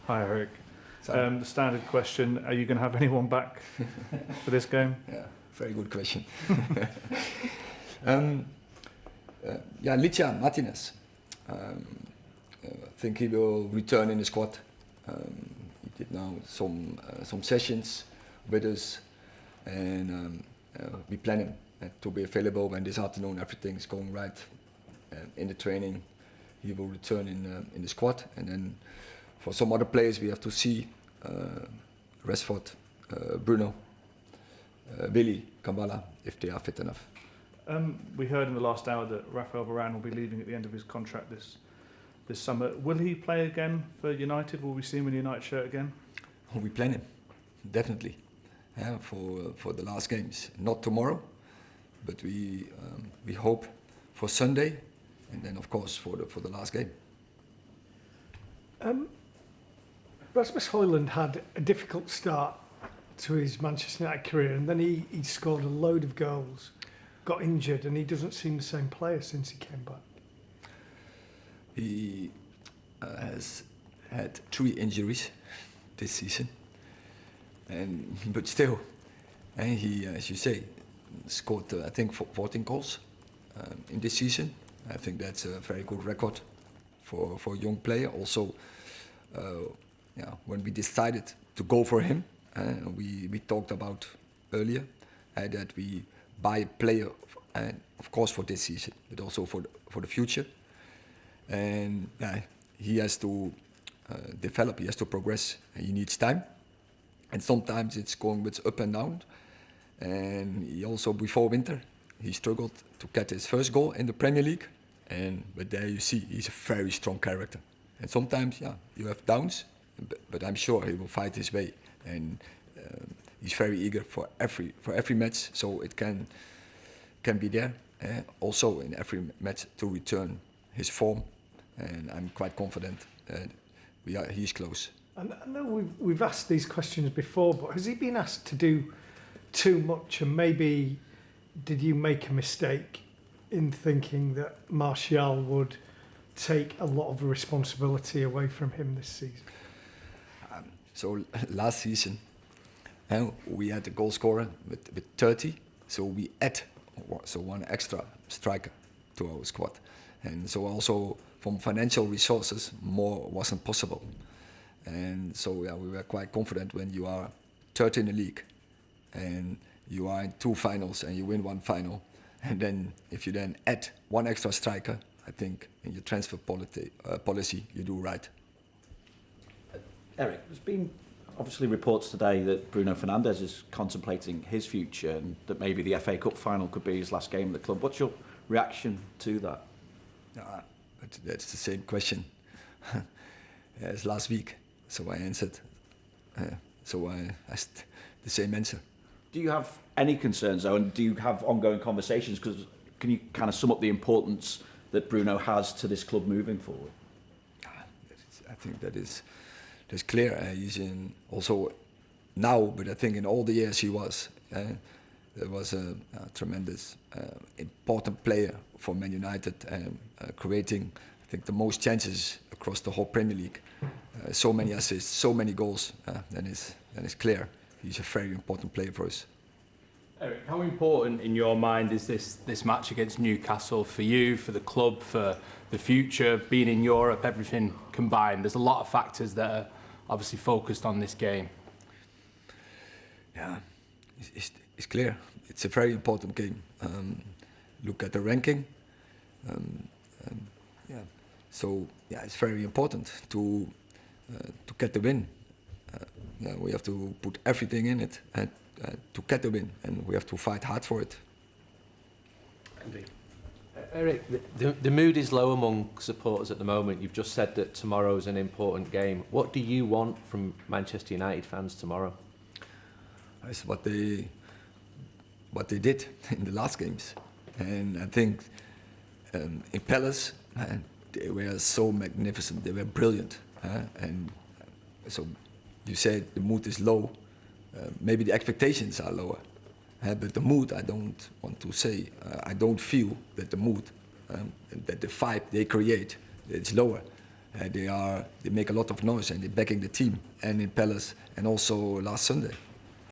Hi, Eric. The standard question, are you going to have anyone back for this game? Yeah, very good question. Licha Martinez. I think he will return in the squad. He did now some sessions with us, and we plan him to be available when this afternoon everything is going right in the training. He will return in the squad, and then for some other players we have to see Rashford, BRUNO, Willy, Kambala, if they are fit enough. We heard in the last hour that Raphael Varane will be leaving at the end of his contract this summer. Will he play again for United? Will we see him in a United shirt again? We plan him, definitely, for the last games. Not tomorrow, but we hope for Sunday, and then of course for the last game. Rasmus Højlund had a difficult start to his Manchester United career, and then he scored a load of goals, got injured, and he doesn't seem the same player since he came back. He has had 3 injuries this season, but still, he, as you say, scored I think 14 goals in this season. I think that's a very good record for a young player. Also, when we decided to go for him, we talked about earlier that we buy a player, of course for this season, but also for the future. And he has to develop, he has to progress, and he needs time. And sometimes it's going with up and down. And he also, before winter, he struggled to get his first goal in the Premier League. But there you see, he's a very strong character. And sometimes, you have downs, but I'm sure he will fight his way. And he's very eager for every match, so it can be there. Also in every match to return his form. And I'm quite confident that he's close. And I know we've asked these questions before, but has he been asked to do too much, and maybe did you make a mistake in thinking that Martial would take a lot of the responsibility away from him this season? So last season we had a goal scorer with 30, so we add one extra striker to our squad, and so also from financial resources more wasn't possible. And so we were quite confident when you are third in the league and you are in 2 finals and you win 1 final, and then if you then add 1 extra striker, I think in your transfer policy you do right. Eric, there's been obviously reports today that Bruno Fernandes is contemplating his future and that maybe the FA Cup final could be his last game at the club. What's your reaction to that? But that's the same question as last week, so I answered. So I asked the same answer. Do you have any concerns though, and do you have ongoing conversations? Because can you kind of sum up the importance that Bruno has to this club moving forward? I think that's clear. He's in also now, but I think in all the years he was, there was a tremendous important player for Man United, creating I think the most chances across the whole Premier League. So many assists, so many goals. Then it's clear he's a very important player for us. Eric, how important in your mind is this match against Newcastle for you, for the club, for the future, being in Europe, everything combined? There's a lot of factors that are obviously focused on this game. Yeah, it's clear. It's a very important game. Look at the ranking. So it's very important to get the win. We have to put everything in it to get the win, and we have to fight hard for it. Indeed. Eric, the mood is low among supporters at the moment. You've just said that tomorrow is an important game. What do you want from Manchester United fans tomorrow? It's what they did in the last games, and I think in Palace they were so magnificent. They were brilliant, and so you said the mood is low. Maybe the expectations are lower. But the mood, I don't want to say, I don't feel that the mood, that the vibe they create, it's lower. They make a lot of noise and they're backing the team, and in Palace and also last Sunday.